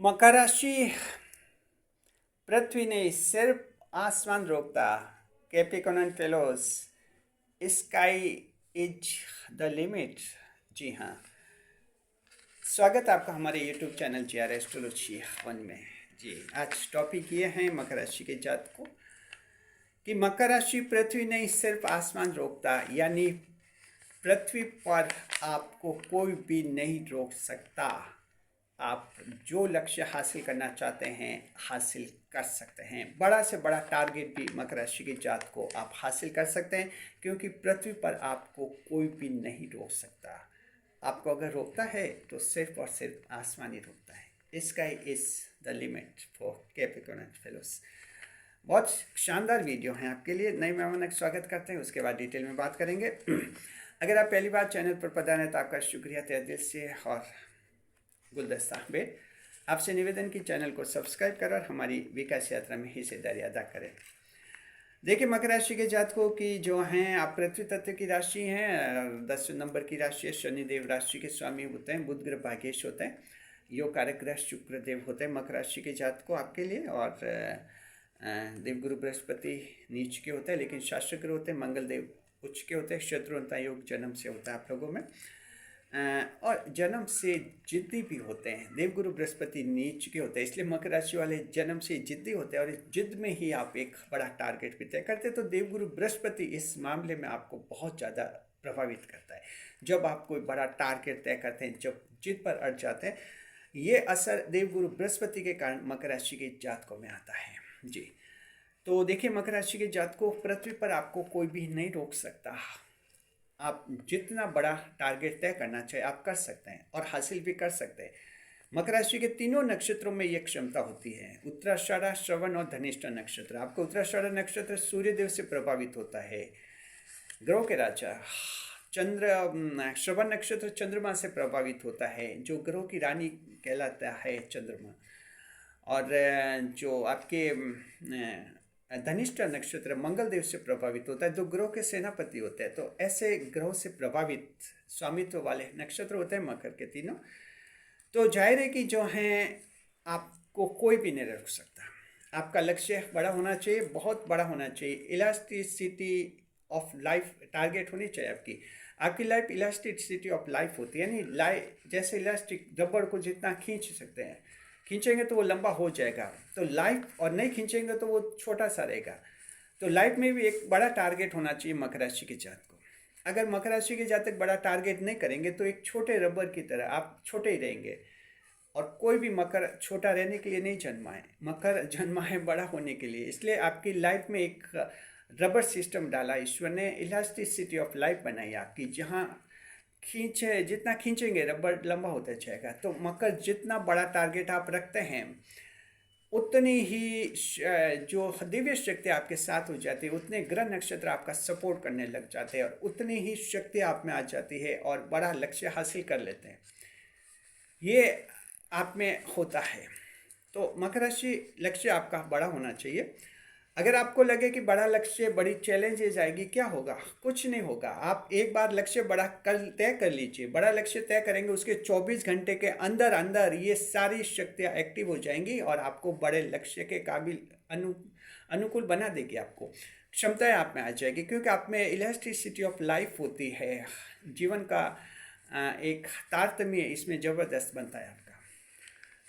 मकर राशि पृथ्वी ने सिर्फ आसमान रोकता। Capricorn fellows, sky is the limit. जी हाँ, स्वागत है आपका हमारे यूट्यूब चैनल GR एस्ट्रोलॉजी 1 में। जी, आज टॉपिक ये है मकर राशि के जातकों कि मकर राशि पृथ्वी नहीं सिर्फ आसमान रोकता, यानी पृथ्वी पर आपको कोई भी नहीं रोक सकता। आप जो लक्ष्य हासिल करना चाहते हैं हासिल कर सकते हैं। बड़ा से बड़ा टारगेट भी मकर राशि के जात को आप हासिल कर सकते हैं, क्योंकि पृथ्वी पर आपको कोई भी नहीं रोक सकता। आपको अगर रोकता है तो सिर्फ और सिर्फ आसमान ही रोकता है। Sky is the limit for Capricorn fellows. बहुत शानदार वीडियो है आपके लिए। नए मेहमान का स्वागत करते हैं, उसके बाद डिटेल में बात करेंगे। अगर आप पहली बार चैनल पर पधारे तो आपका शुक्रिया तहे दिल से। और गुलदस्ता बेट आपसे निवेदन की चैनल को सब्सक्राइब करें और हमारी विकास यात्रा में हिस्सेदारी अदा करें। देखिए, मकर राशि के जातकों की जो हैं, आप पृथ्वी तत्व की राशि हैं। 10 नंबर की राशि है। शनिदेव राशि के स्वामी होते हैं। बुध ग्रह भाग्येश होते हैं। योग कारक ग्रह शुक्र देव होते हैं मकर राशि के जातकों आपके लिए। और देवगुरु बृहस्पति नीच के होते हैं, लेकिन शासक ग्रह होते हैं। मंगल देव उच्च के होते हैं। शत्रुघ्नता योग जन्म से होता है आप लोगों में, और जन्म से जिद्दी भी होते हैं। देवगुरु बृहस्पति नीच के होते हैं, इसलिए मकर राशि वाले जन्म से जिद्दी होते हैं और इस जिद में ही आप एक बड़ा टारगेट भी तय करते हैं। तो देवगुरु बृहस्पति इस मामले में आपको बहुत ज़्यादा प्रभावित करता है। जब आप कोई बड़ा टारगेट तय करते हैं, जब जिद पर अड़ जाते हैं, ये असर देवगुरु बृहस्पति के कारण मकर राशि के जातकों में आता है। जी, तो देखिए, मकर राशि के जातकों, पृथ्वी पर आपको कोई भी नहीं रोक सकता। आप जितना बड़ा टारगेट तय करना चाहे आप कर सकते हैं और हासिल भी कर सकते हैं। मकर राशि के तीनों नक्षत्रों में यह क्षमता होती है। उत्तराषाढ़, श्रवण और धनिष्ठा नक्षत्र। आपको उत्तराषाढ़ नक्षत्र सूर्यदेव से प्रभावित होता है, ग्रहों के राजा। श्रवण नक्षत्र चंद्रमा से प्रभावित होता है, जो ग्रहों की रानी कहलाता है चंद्रमा। और जो आपके धनिष्ठा नक्षत्र मंगल देव से प्रभावित होता है, जो ग्रहों के सेनापति होते हैं। तो ऐसे ग्रहों से प्रभावित स्वामित्व वाले नक्षत्र होते हैं मकर के तीनों। तो जाहिर है कि जो हैं, आपको कोई भी नहीं रोक सकता। आपका लक्ष्य बड़ा होना चाहिए, बहुत बड़ा होना चाहिए। इलास्टिसिटी ऑफ लाइफ टारगेट होनी चाहिए आपकी। आपकी लाइफ इलास्टिसिटी ऑफ लाइफ होती है, यानी जैसे इलास्टिक रबड़ को जितना खींच सकते हैं, खींचेंगे तो वो लंबा हो जाएगा। तो लाइफ, और नहीं खींचेंगे तो वो छोटा सा रहेगा। तो लाइफ में भी एक बड़ा टारगेट होना चाहिए मकर राशि के जातक को। अगर मकर राशि के जातक बड़ा टारगेट नहीं करेंगे तो एक छोटे रबर की तरह आप छोटे ही रहेंगे। और कोई भी मकर छोटा रहने के लिए नहीं जन्मा है, मकर जन्मा है बड़ा होने के लिए। इसलिए आपकी लाइफ में एक रबर सिस्टम डाला ईश्वर ने, इलास्टिसिटी ऑफ लाइफ बनाई आपकी, जहाँ जितना खींचेंगे रबर लंबा होता जाएगा। तो मकर, जितना बड़ा टारगेट आप रखते हैं उतनी ही जो दिव्य शक्ति आपके साथ हो जाती है, उतने ग्रह नक्षत्र आपका सपोर्ट करने लग जाते हैं और उतनी ही शक्ति आप में आ जाती है और बड़ा लक्ष्य हासिल कर लेते हैं। ये आप में होता है। तो मकर राशि, लक्ष्य आपका बड़ा होना चाहिए। अगर आपको लगे कि बड़ा लक्ष्य, बड़ी चैलेंजेस आएगी, क्या होगा? कुछ नहीं होगा। आप एक बार लक्ष्य बड़ा तय कर लीजिए। बड़ा लक्ष्य तय करेंगे, उसके 24 घंटे के अंदर अंदर ये सारी शक्तियाँ एक्टिव हो जाएंगी और आपको बड़े लक्ष्य के काबिल अनुकूल बना देगी। आपको क्षमताएं आप में आ जाएगी, क्योंकि आप में इलास्टिसिटी ऑफ लाइफ होती है। जीवन का एक तारतम्य इसमें ज़बरदस्त बनता है आपका।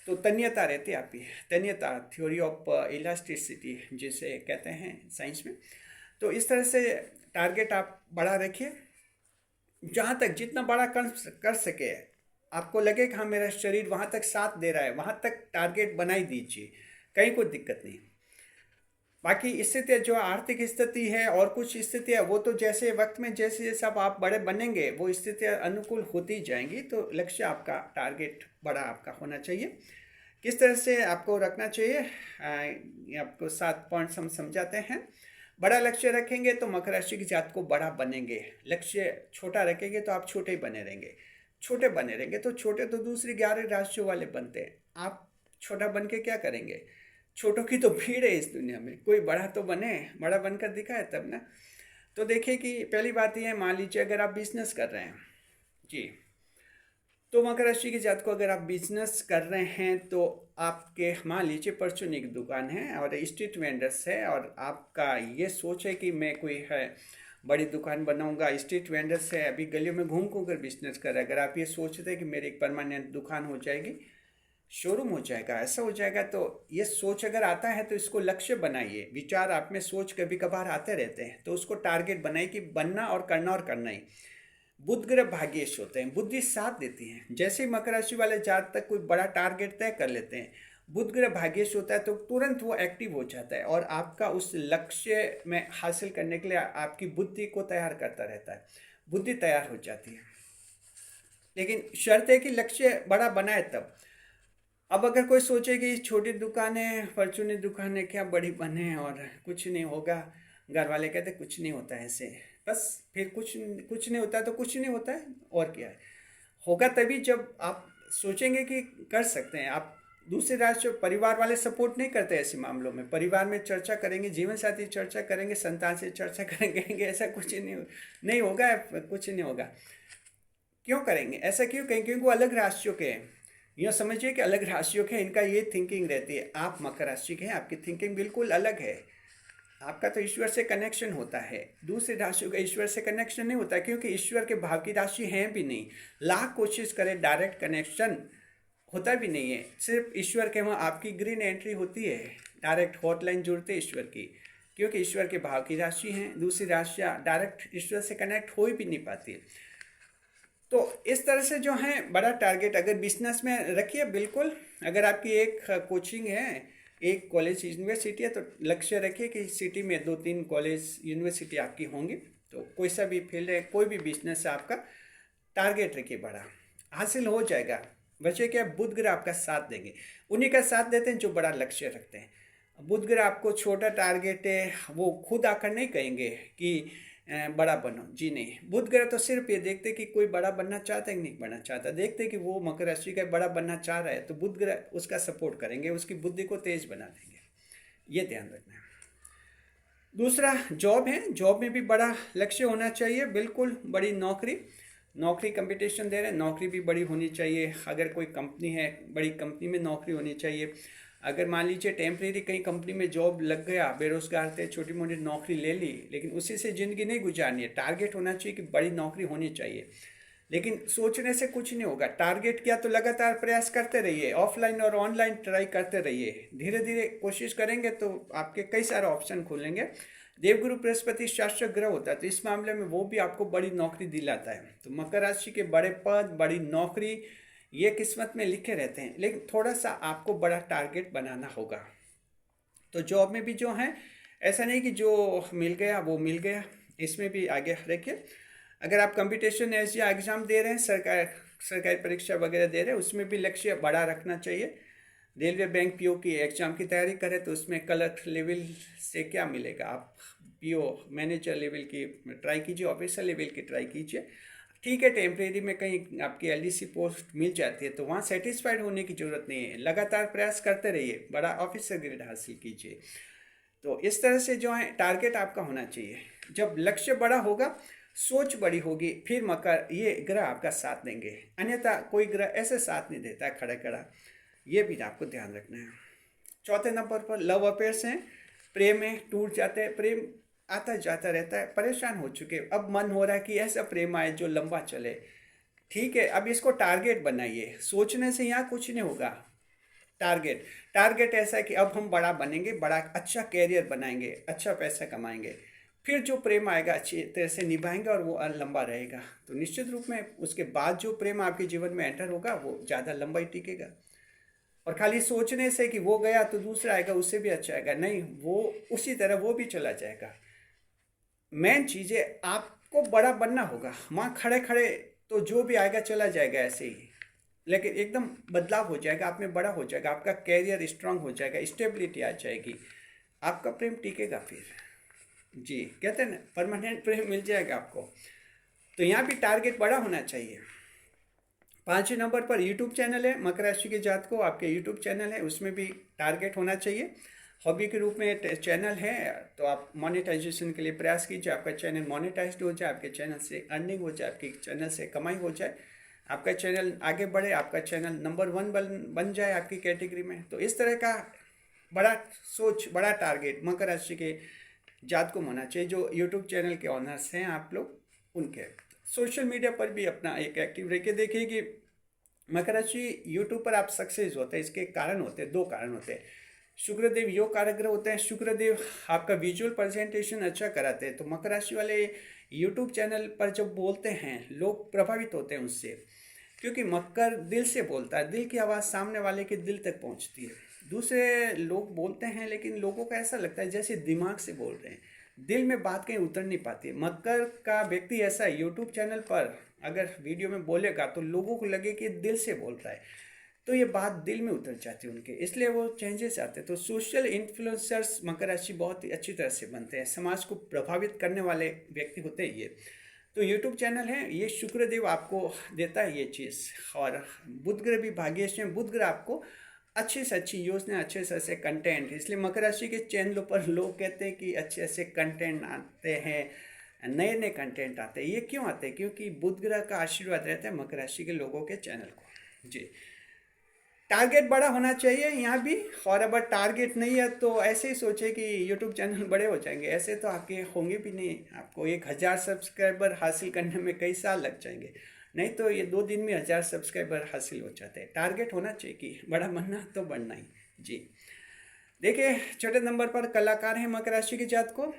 तो तन्यता रहती है आपकी, तन्यता, थ्योरी ऑफ इलास्टिसिटी जिसे कहते हैं साइंस में। तो इस तरह से टारगेट आप बड़ा रखिए, जहाँ तक जितना बड़ा कर सके। आपको लगे कि हाँ, मेरा शरीर वहाँ तक साथ दे रहा है, वहाँ तक टारगेट बनाई दीजिए, कहीं कोई दिक्कत नहीं। बाकी स्थिति, जो आर्थिक स्थिति है और कुछ स्थितियाँ, वो तो जैसे वक्त में जैसे जैसे आप बड़े बनेंगे वो स्थितियाँ अनुकूल होती जाएंगी। तो लक्ष्य आपका, टारगेट बड़ा आपका होना चाहिए। किस तरह से आपको रखना चाहिए, ये आपको 7 पॉइंट्स हम समझाते हैं। बड़ा लक्ष्य रखेंगे तो मकर राशि के जात को बड़ा बनेंगे। लक्ष्य छोटा रखेंगे तो आप छोटे ही बने रहेंगे। छोटे बने रहेंगे तो छोटे तो दूसरी 11 राशियों वाले बनते हैं। आप छोटा बन के क्या करेंगे? छोटों की तो भीड़ है इस दुनिया में, कोई बड़ा तो बने, बड़ा बनकर दिखाए तब ना। तो देखिए कि पहली बात यह है, मान लीजिए अगर आप बिजनेस कर रहे हैं जी, तो मकर राशि के जातक को अगर आप बिजनेस कर रहे हैं तो आपके मान लीजिए परचून की दुकान है और स्ट्रीट वेंडर्स है और आपका ये सोच है कि मैं कोई है बड़ी दुकान बनाऊंगा, स्ट्रीट वेंडर्स है, अभी गलियों में घूम घूम कर बिजनेस कर रहा है, अगर आप ये सोचते हैं कि मेरी एक परमानेंट दुकान हो जाएगी, शोरूम हो जाएगा, ऐसा हो जाएगा, तो ये सोच अगर आता है तो इसको लक्ष्य बनाइए। विचार आप में सोच कभी कभार आते रहते हैं तो उसको टारगेट बनाइए कि बनना और करना ही। बुध ग्रह भाग्येश होते हैं, बुद्धि साथ देती है। जैसे ही मकर राशि वाले जात तक कोई बड़ा टारगेट तय कर लेते हैं, बुध ग्रह भाग्येश होता है तो तुरंत वो एक्टिव हो जाता है और आपका उस लक्ष्य में हासिल करने के लिए आपकी बुद्धि को तैयार करता रहता है, बुद्धि तैयार हो जाती है। लेकिन शर्त है कि लक्ष्य बड़ा बनाए तब। अब अगर कोई सोचे कि छोटी दुकानें परचूनी दुकानें क्या बड़ी बने और कुछ नहीं होगा, घर वाले कहते कुछ नहीं होता है ऐसे, बस फिर कुछ कुछ नहीं होता तो कुछ नहीं होता है, और क्या है, होगा तभी जब आप सोचेंगे कि कर सकते हैं आप। दूसरी राशि परिवार वाले सपोर्ट नहीं करते ऐसे मामलों में, परिवार में चर्चा करेंगे, जीवन साथी चर्चा करेंगे, संतान से चर्चा करेंगे, ऐसा कुछ नहीं होगा, कुछ नहीं होगा। क्यों करेंगे ऐसा, क्यों कहेंगे, क्योंकि वो अलग राशियों के हैं। यह समझिए कि अलग राशियों के, इनका ये थिंकिंग रहती है। आप मकर राशि के हैं, आपकी थिंकिंग बिल्कुल अलग है। आपका तो ईश्वर से कनेक्शन होता है, दूसरी राशियों का ईश्वर से कनेक्शन नहीं होता, क्योंकि ईश्वर के भाव की राशि हैं भी नहीं। लाख कोशिश करें डायरेक्ट कनेक्शन होता भी नहीं है। सिर्फ ईश्वर के वहाँ आपकी ग्रीन एंट्री होती है, डायरेक्ट हॉटलाइन जुड़ते ईश्वर की, क्योंकि ईश्वर के भाव की राशि हैं। दूसरी राशियाँ डायरेक्ट ईश्वर से कनेक्ट हो भी नहीं पाती। तो इस तरह से जो है बड़ा टारगेट अगर बिजनेस में रखिए, बिल्कुल। अगर आपकी एक कोचिंग है, एक कॉलेज यूनिवर्सिटी है, तो लक्ष्य रखिए कि सिटी में 2-3 कॉलेज यूनिवर्सिटी आपकी होंगी। तो कोई सा भी फील्ड है, कोई भी बिजनेस है, आपका टारगेट रखिए, बड़ा हासिल हो जाएगा। बच्चे क्या, बुध ग्रह आपका साथ देंगे, उन्हीं का साथ देते हैं जो बड़ा लक्ष्य रखते हैं। बुध ग्रह आपको छोटा टारगेट है वो खुद आकर नहीं कहेंगे कि बड़ा बनो, जी नहीं। बुध ग्रह तो सिर्फ ये देखते कि कोई बड़ा बनना चाहता है कि नहीं बनना चाहता, देखते कि वो मकर राशि का बड़ा बनना चाह रहा है तो बुध ग्रह उसका सपोर्ट करेंगे, उसकी बुद्धि को तेज बना देंगे, ये ध्यान रखना है। दूसरा जॉब है, जॉब में भी बड़ा लक्ष्य होना चाहिए, बिल्कुल। बड़ी नौकरी कंपटीशन दे रहे हैं, नौकरी भी बड़ी होनी चाहिए। अगर कोई कंपनी है, बड़ी कंपनी में नौकरी होनी चाहिए। अगर मान लीजिए टेम्परेरी कहीं कंपनी में जॉब लग गया, बेरोजगार थे, छोटी मोटी नौकरी ले ली, लेकिन उसी से ज़िंदगी नहीं गुजारनी है। टारगेट होना चाहिए कि बड़ी नौकरी होनी चाहिए, लेकिन सोचने से कुछ नहीं होगा। टारगेट किया तो लगातार प्रयास करते रहिए, ऑफलाइन और ऑनलाइन ट्राई करते रहिए, धीरे धीरे कोशिश करेंगे तो आपके कई सारे ऑप्शन खुलेंगे। देवगुरु बृहस्पति शासक ग्रह होता है तो इस मामले में वो भी आपको बड़ी नौकरी दिलाता है। तो मकर राशि के बड़े पद, बड़ी नौकरी, ये किस्मत में लिखे रहते हैं, लेकिन थोड़ा सा आपको बड़ा टारगेट बनाना होगा। तो जॉब में भी जो है, ऐसा नहीं कि जो मिल गया वो मिल गया, इसमें भी आगे रखिए। अगर आप कंपटीशन या एग्ज़ाम दे रहे हैं, सरकारी परीक्षा वगैरह दे रहे हैं, उसमें भी लक्ष्य बड़ा रखना चाहिए। रेलवे, बैंक, पीओ की एग्ज़ाम की तैयारी करें तो उसमें कलर्क लेवल से क्या मिलेगा, आप पीओ मैनेजर लेवल की ट्राई कीजिए, ऑफिसर लेवल की ट्राई कीजिए। ठीक है, टेम्परेरी में कहीं आपकी एलडीसी पोस्ट मिल जाती है तो वहाँ सेटिस्फाइड होने की ज़रूरत नहीं है, लगातार प्रयास करते रहिए, बड़ा ऑफिसर ग्रेड हासिल कीजिए। तो इस तरह से जो है टारगेट आपका होना चाहिए। जब लक्ष्य बड़ा होगा, सोच बड़ी होगी, फिर मकर ये ग्रह आपका साथ देंगे, अन्यथा कोई ग्रह ऐसे साथ नहीं देता है खड़ा खड़ा, ये भी आपको ध्यान रखना है। चौथे नंबर पर लव अफेयर्स हैं, प्रेम में टूट जाते हैं, प्रेम आता जाता रहता है, परेशान हो चुके, अब मन हो रहा है कि ऐसा प्रेम आए जो लंबा चले। ठीक है, अब इसको टारगेट बनाइए, सोचने से यहाँ कुछ नहीं होगा। टारगेट ऐसा है कि अब हम बड़ा बनेंगे, बड़ा अच्छा कैरियर बनाएंगे, अच्छा पैसा कमाएंगे, फिर जो प्रेम आएगा अच्छी तरह से निभाएंगे और वो लंबा रहेगा। तो निश्चित रूप में उसके बाद जो प्रेम आपके जीवन में एंटर होगा वो ज़्यादा लंबा ही टिकेगा। और खाली सोचने से कि वो गया तो दूसरा आएगा उससे भी अच्छा आएगा, नहीं, वो उसी तरह वो भी चला जाएगा। मेन चीज़ है आपको बड़ा बनना होगा। वहाँ खड़े खड़े तो जो भी आएगा चला जाएगा ऐसे ही, लेकिन एकदम बदलाव हो जाएगा, आप में बड़ा हो जाएगा, आपका कैरियर स्ट्रांग हो जाएगा, स्टेबिलिटी आ जाएगी, आपका प्रेम टिकेगा फिर। जी, कहते हैं ना, परमानेंट प्रेम मिल जाएगा आपको। तो यहाँ भी टारगेट बड़ा होना चाहिए। 5वें नंबर पर यूट्यूब चैनल है, मकर राशि के जात को आपके यूट्यूब चैनल है, उसमें भी टारगेट होना चाहिए। हॉबी के रूप में चैनल है तो आप मोनेटाइजेशन के लिए प्रयास कीजिए, आपका चैनल मोनेटाइज्ड हो जाए, आपके चैनल से अर्निंग हो जाए, आपके चैनल से कमाई हो जाए, आपका चैनल आगे बढ़े, आपका चैनल नंबर 1 बन जाए आपकी कैटेगरी में। तो इस तरह का बड़ा सोच, बड़ा टारगेट मकर राशि के जात को होना चाहिए। जो यूट्यूब चैनल के ऑनर्स हैं आप लोग, उनके सोशल मीडिया पर भी अपना एक एक्टिव रह के देखिए कि मकर राशि यूट्यूब पर आप सक्सेस होते हैं। इसके कारण होते हैं, 2 कारण होते हैं। शुक्रदेव योग कारक ग्रह होते हैं। शुक्रदेव आपका विजुअल प्रेजेंटेशन अच्छा कराते हैं, तो मकर राशि वाले यूट्यूब चैनल पर जब बोलते हैं लोग प्रभावित होते हैं उससे, क्योंकि मकर दिल से बोलता है, दिल की आवाज़ सामने वाले के दिल तक पहुंचती है। दूसरे लोग बोलते हैं लेकिन लोगों को ऐसा लगता है जैसे दिमाग से बोल रहे हैं, दिल में बात कहीं उतर नहीं पाती है। मकर का व्यक्ति ऐसा है, यूट्यूब चैनल पर अगर वीडियो में बोलेगा तो लोगों को लगे कि दिल से बोलता है, तो ये बात दिल में उतर जाती है उनके, इसलिए वो चेंजेस आते हैं। तो सोशल इन्फ्लुएंसर्स मकर राशि बहुत ही अच्छी तरह से बनते हैं, समाज को प्रभावित करने वाले व्यक्ति होते हैं ये। तो यूट्यूब चैनल है, ये शुक्रदेव आपको देता है ये चीज़। और बुध ग्रह भी भाग्येश में, बुध ग्रह आपको अच्छी से अच्छी योजना, अच्छे से अच्छे कंटेंट, इसलिए मकर राशि के चैनलों पर लोग कहते हैं कि अच्छे अच्छे कंटेंट आते हैं, नए नए कंटेंट आते हैं। ये क्यों आते हैं? क्योंकि बुध ग्रह का आशीर्वाद रहता है मकर राशि के लोगों के चैनल को। जी, टारगेट बड़ा होना चाहिए यहाँ भी। और अगर टारगेट नहीं है तो ऐसे ही सोचे कि यूट्यूब चैनल बड़े हो जाएंगे, ऐसे तो आपके होंगे भी नहीं। आपको 1000 सब्सक्राइबर हासिल करने में कई साल लग जाएंगे, नहीं तो ये 2 दिन में 1000 सब्सक्राइबर हासिल हो जाते हैं। टारगेट होना चाहिए कि बड़ा बनना तो बनना ही। जी, देखिए छोटे नंबर पर कलाकार हैं मकर राशि के जात को,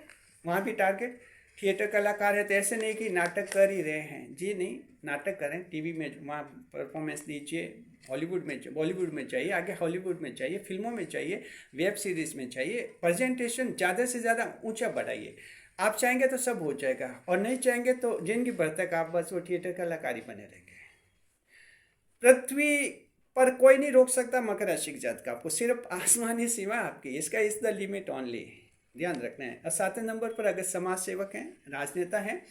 वहाँ भी टारगेट। थिएटर कलाकार है तो ऐसे नहीं कि नाटक कर ही रहे हैं, जी नहीं, नाटक करें, टीवी में वहाँ परफॉर्मेंस दीजिए, हॉलीवुड में, बॉलीवुड में चाहिए, आगे हॉलीवुड में चाहिए, फिल्मों में चाहिए, वेब सीरीज़ में चाहिए। प्रेजेंटेशन ज़्यादा से ज़्यादा ऊंचा बढ़ाइए। आप चाहेंगे तो सब हो जाएगा, और नहीं चाहेंगे तो जिंदगी भर तक आप बस वो थिएटर कलाकार ही बने रहेंगे। पृथ्वी पर कोई नहीं रोक सकता मकर राशि के जात का, आपको सिर्फ आसमानी सीमा आपकी, इसका इज द लिमिट ओनली, ध्यान रखना है। और 7वें नंबर पर अगर समाज सेवक हैं, राजनेता हैं,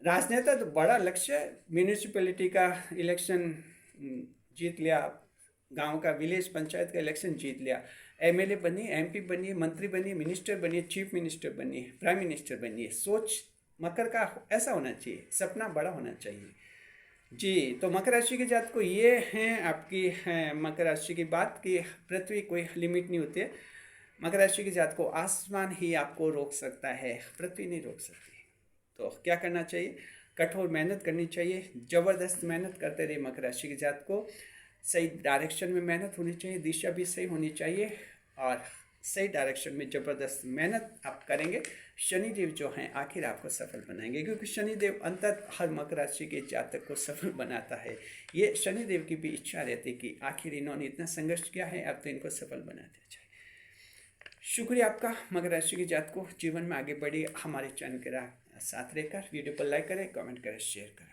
राजनेता तो बड़ा लक्ष्य है। म्यूनिसिपैलिटी का इलेक्शन जीत लिया, गांव का विलेज पंचायत का इलेक्शन जीत लिया, एमएलए बनिए, एमपी बनिए, मंत्री बनिए, मिनिस्टर बनिए, चीफ मिनिस्टर बनिए, प्राइम मिनिस्टर बनिए। सोच मकर का ऐसा होना चाहिए, सपना बड़ा होना चाहिए। जी, तो मकर राशि के जात को ये हैं आपकी मकर राशि की बात कि पृथ्वी कोई लिमिट नहीं होती है। मकर राशि के जात को आसमान ही आपको रोक सकता है, पृथ्वी नहीं रोक सकती। तो क्या करना चाहिए? कठोर मेहनत करनी चाहिए, ज़बरदस्त मेहनत करते रहिए। मकर राशि के जात को सही डायरेक्शन में मेहनत होनी चाहिए, दिशा भी सही होनी चाहिए, और सही डायरेक्शन में ज़बरदस्त मेहनत आप करेंगे, शनिदेव जो हैं आखिर आपको सफल बनाएंगे, क्योंकि शनिदेव अंततः हर मकर राशि के जातक को सफल बनाता है। ये शनिदेव की भी इच्छा रहती है कि आखिर इन्होंने इतना संघर्ष किया है, अब तो इनको सफल बना दिया जाए। शुक्रिया आपका मकर राशि के जात को, जीवन में आगे बढ़िए। हमारे चैनल के साथ रहकर वीडियो को लाइक करें, कमेंट करें, शेयर करें।